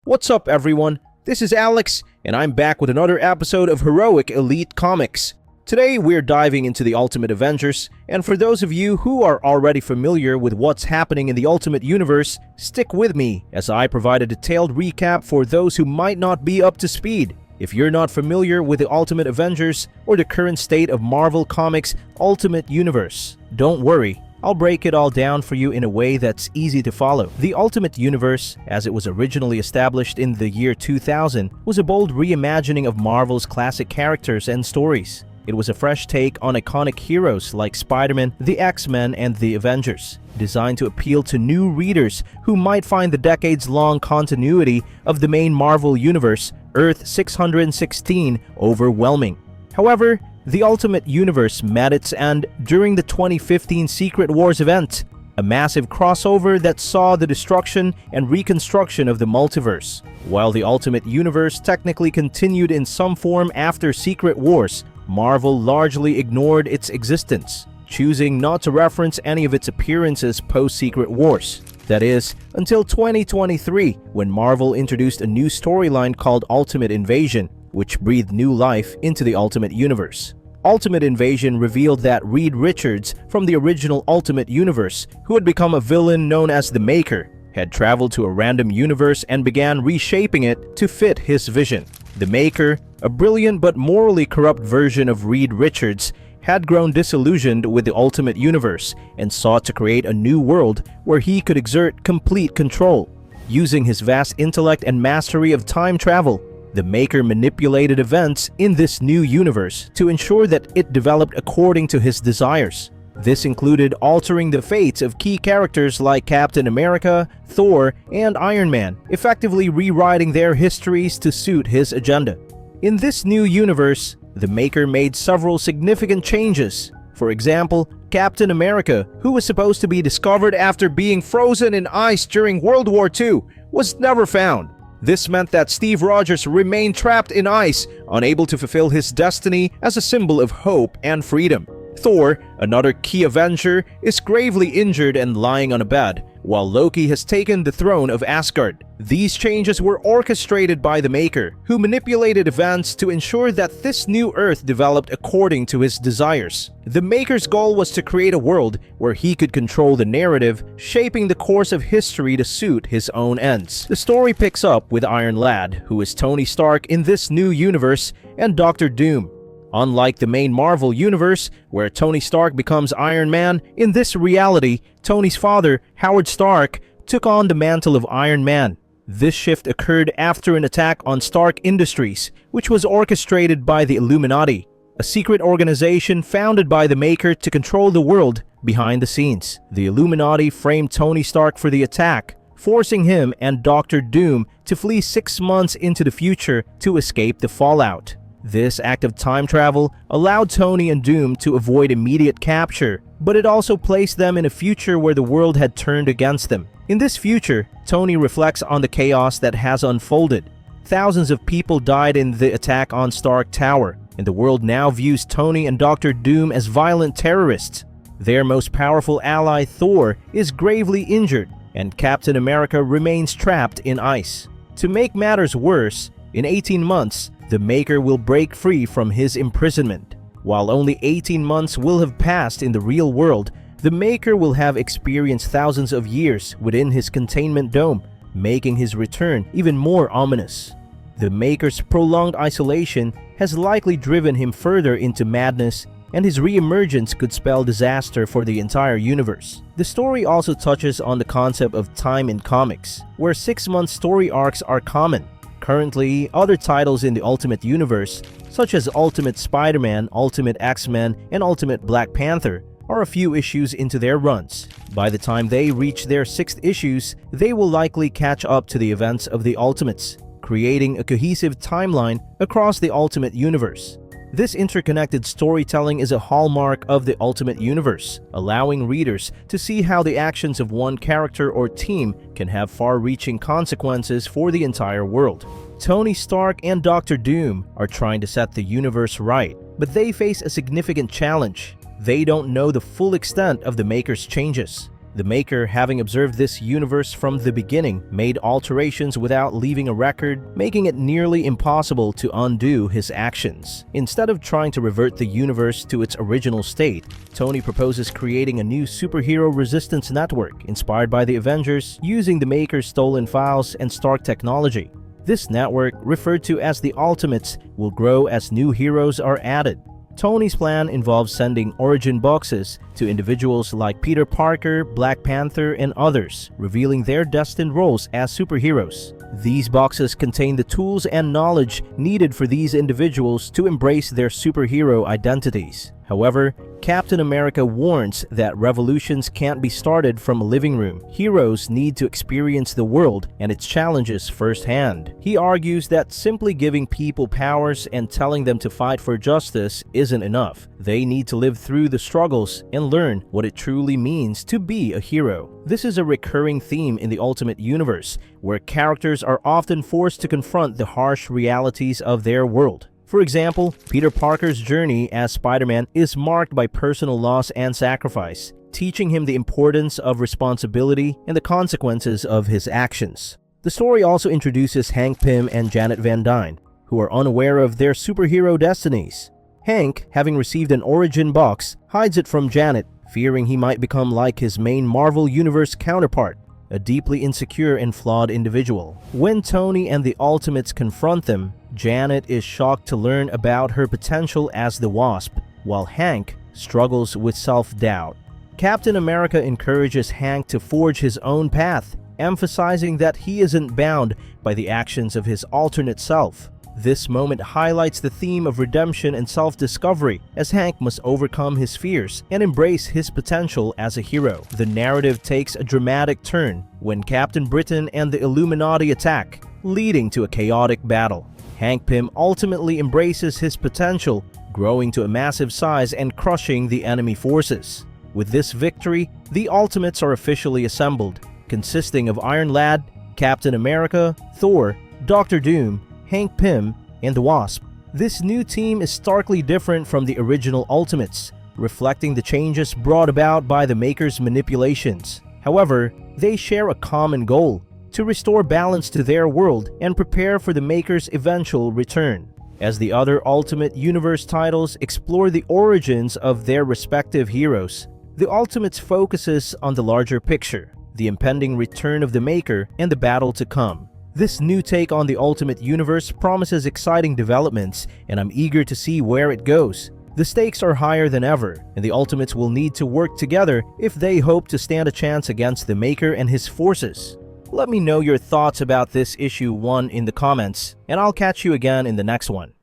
What's up, everyone? This is Alex, and I'm back with another episode of Heroic Elite Comics. Today, we're diving into the Ultimate Avengers, and for those of you who are already familiar with what's happening in the Ultimate Universe, stick with me as I provide a detailed recap for those who might not be up to speed. If you're not familiar with the Ultimate Avengers or the current state of Marvel Comics' Ultimate Universe, don't worry. I'll break it all down for you in a way that's easy to follow. The Ultimate Universe, as it was originally established in the year 2000, was a bold reimagining of Marvel's classic characters and stories. It was a fresh take on iconic heroes like Spider-Man, the X-Men, and the Avengers, designed to appeal to new readers who might find the decades-long continuity of the main Marvel Universe, Earth 616, overwhelming. However, the Ultimate Universe met its end during the 2015 Secret Wars event, a massive crossover that saw the destruction and reconstruction of the multiverse. While the Ultimate Universe technically continued in some form after Secret Wars, Marvel largely ignored its existence, choosing not to reference any of its appearances post-Secret Wars. That is, until 2023, when Marvel introduced a new storyline called Ultimate Invasion, which breathed new life into the Ultimate Universe. Ultimate Invasion revealed that Reed Richards from the original Ultimate Universe, who had become a villain known as the Maker, had traveled to a random universe and began reshaping it to fit his vision. The Maker, a brilliant but morally corrupt version of Reed Richards, had grown disillusioned with the Ultimate Universe and sought to create a new world where he could exert complete control. Using his vast intellect and mastery of time travel, the Maker manipulated events in this new universe to ensure that it developed according to his desires. This included altering the fates of key characters like Captain America, Thor, and Iron Man, effectively rewriting their histories to suit his agenda. In this new universe, the Maker made several significant changes. For example, Captain America, who was supposed to be discovered after being frozen in ice during World War II, was never found. This meant that Steve Rogers remained trapped in ice, unable to fulfill his destiny as a symbol of hope and freedom. Thor, another key Avenger, is gravely injured and lying on a bed, while Loki has taken the throne of Asgard. These changes were orchestrated by the Maker, who manipulated events to ensure that this new Earth developed according to his desires. The Maker's goal was to create a world where he could control the narrative, shaping the course of history to suit his own ends. The story picks up with Iron Lad, who is Tony Stark in this new universe, and Doctor Doom. Unlike the main Marvel universe, where Tony Stark becomes Iron Man, in this reality, Tony's father, Howard Stark, took on the mantle of Iron Man. This shift occurred after an attack on Stark Industries, which was orchestrated by the Illuminati, a secret organization founded by the Maker to control the world behind the scenes. The Illuminati framed Tony Stark for the attack, forcing him and Doctor Doom to flee 6 months into the future to escape the fallout. This act of time travel allowed Tony and Doom to avoid immediate capture, but it also placed them in a future where the world had turned against them. In this future, Tony reflects on the chaos that has unfolded. Thousands of people died in the attack on Stark Tower, and the world now views Tony and Doctor Doom as violent terrorists. Their most powerful ally, Thor, is gravely injured, and Captain America remains trapped in ice. To make matters worse, in 18 months, the Maker will break free from his imprisonment. While only 18 months will have passed in the real world, the Maker will have experienced thousands of years within his containment dome, making his return even more ominous. The Maker's prolonged isolation has likely driven him further into madness, and his re-emergence could spell disaster for the entire universe. The story also touches on the concept of time in comics, where 6-month story arcs are common. Currently, other titles in the Ultimate Universe, such as Ultimate Spider-Man, Ultimate X-Men, and Ultimate Black Panther, are a few issues into their runs. By the time they reach their 6th issues, they will likely catch up to the events of the Ultimates, creating a cohesive timeline across the Ultimate Universe. This interconnected storytelling is a hallmark of the Ultimate Universe, allowing readers to see how the actions of one character or team can have far-reaching consequences for the entire world. Tony Stark and Doctor Doom are trying to set the universe right, but they face a significant challenge. They don't know the full extent of the Maker's changes. The maker, having observed this universe from the beginning, made alterations without leaving a record, making it nearly impossible to undo his actions. Instead of trying to revert the universe to its original state, Tony proposes creating a new superhero resistance network inspired by the Avengers, using the maker's stolen files and Stark technology. This network, referred to as the Ultimates, will grow as new heroes are added. Tony's plan involves sending origin boxes to individuals like Peter Parker, Black Panther, and others, revealing their destined roles as superheroes. These boxes contain the tools and knowledge needed for these individuals to embrace their superhero identities. However, Captain America warns that revolutions can't be started from a living room. Heroes need to experience the world and its challenges firsthand. He argues that simply giving people powers and telling them to fight for justice isn't enough. They need to live through the struggles and learn what it truly means to be a hero. This is a recurring theme in the Ultimate Universe, where characters are often forced to confront the harsh realities of their world. For example, Peter Parker's journey as Spider-Man is marked by personal loss and sacrifice, teaching him the importance of responsibility and the consequences of his actions. The story also introduces Hank Pym and Janet Van Dyne, who are unaware of their superhero destinies. Hank, having received an origin box, hides it from Janet, fearing he might become like his main Marvel Universe counterpart, a deeply insecure and flawed individual. When Tony and the Ultimates confront them, Janet is shocked to learn about her potential as the Wasp, while Hank struggles with self-doubt. Captain America encourages Hank to forge his own path, emphasizing that he isn't bound by the actions of his alternate self. This moment highlights the theme of redemption and self-discovery, as Hank must overcome his fears and embrace his potential as a hero. The narrative takes a dramatic turn when Captain Britain and the Illuminati attack, leading to a chaotic battle. Hank Pym ultimately embraces his potential, growing to a massive size and crushing the enemy forces. With this victory, the Ultimates are officially assembled, consisting of Iron Lad, Captain America, Thor, Doctor Doom, Hank Pym, and the Wasp. This new team is starkly different from the original Ultimates, reflecting the changes brought about by the maker's manipulations. However, they share a common goal: to restore balance to their world and prepare for the maker's eventual return. As the other Ultimate Universe titles explore the origins of their respective heroes, the Ultimates focuses on the larger picture, the impending return of the maker, and the battle to come. This new take on the Ultimate Universe promises exciting developments, and I'm eager to see where it goes. The stakes are higher than ever, and the Ultimates will need to work together if they hope to stand a chance against the maker and his forces. Let me know your thoughts about this issue 1 in the comments, and I'll catch you again in the next one.